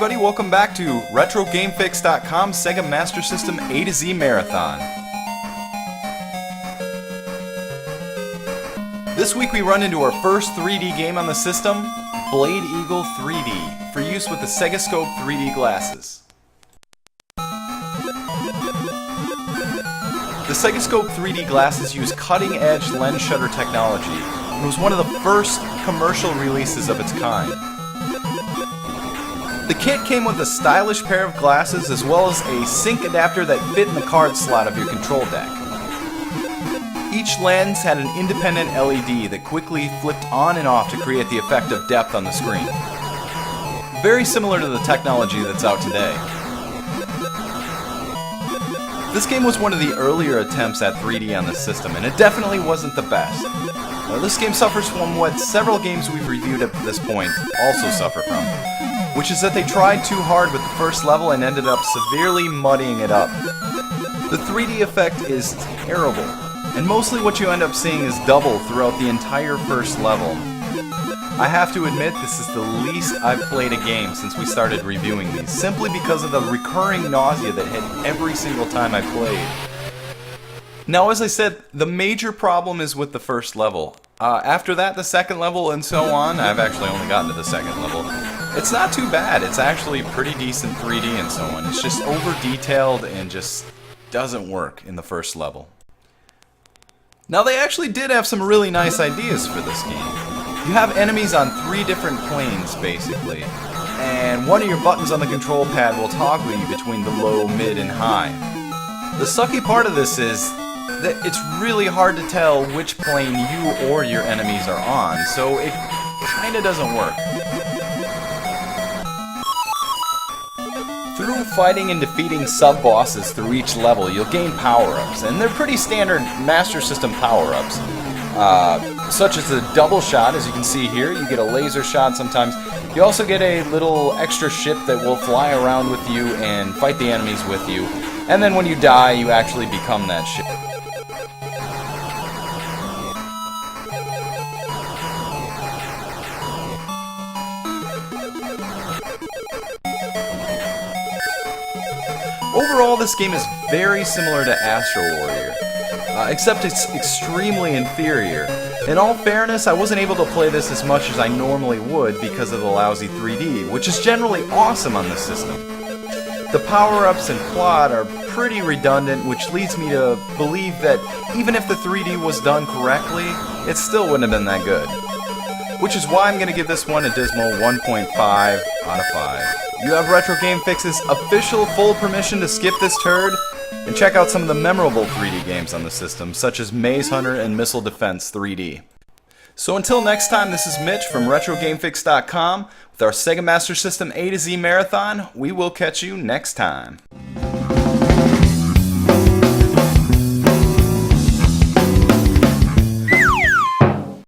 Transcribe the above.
everybody, welcome back to RetroGameFix.com Sega Master System A-Z Marathon. This week we run into our first 3D game on the system, Blade Eagle 3D, for use with the Sega Scope 3D glasses. The Sega Scope 3D glasses use cutting-edge lens shutter technology and was one of the first commercial releases of its kind. The kit came with a stylish pair of glasses as well as a sync adapter that fit in the card slot of your control deck. Each lens had an independent LED that quickly flipped on and off to create the effect of depth on the screen. Very similar to the technology that's out today. This game was one of the earlier attempts at 3D on the system, and it definitely wasn't the best. Now, this game suffers from what several games we've reviewed up to this point also suffer from, which is that they tried too hard with the first level and ended up severely muddying it up. The 3D effect is terrible, and mostly what you end up seeing is double throughout the entire first level. I have to admit, this is the least I've played a game since we started reviewing these, simply because of the recurring nausea that hit every single time I played. Now, as I said, the major problem is with the first level. After that, the second level and so on, I've actually only gotten to the second level. It's not too bad. It's actually pretty decent 3D and so on. It's just over-detailed and just doesn't work in the first level. Now, they actually did have some really nice ideas for this game. You have enemies on 3 different planes, basically, and one of your buttons on the control pad will toggle you between the low, mid, and high. The sucky part of this is that it's really hard to tell which plane you or your enemies are on, so it kinda doesn't work. Through fighting and defeating sub-bosses through each level, you'll gain power-ups, and they're pretty standard Master System power-ups. Such as a double shot, as you can see here. You get a laser shot sometimes. You also get a little extra ship that will fly around with you and fight the enemies with you. And then when you die, you actually become that ship. Overall, this game is very similar to Astro Warrior, except it's extremely inferior. In all fairness, I wasn't able to play this as much as I normally would because of the lousy 3D, which is generally awesome on the system. The power-ups and plot are pretty redundant, which leads me to believe that even if the 3D was done correctly, it still wouldn't have been that good. Which is why I'm going to give this one a dismal 1.5 out of 5. You have Retro Game Fix's official full permission to skip this turd and check out some of the memorable 3D games on the system, such as Maze Hunter and Missile Defense 3D. So until next time, this is Mitch from RetroGameFix.com with our Sega Master System A-Z Marathon. We will catch you next time.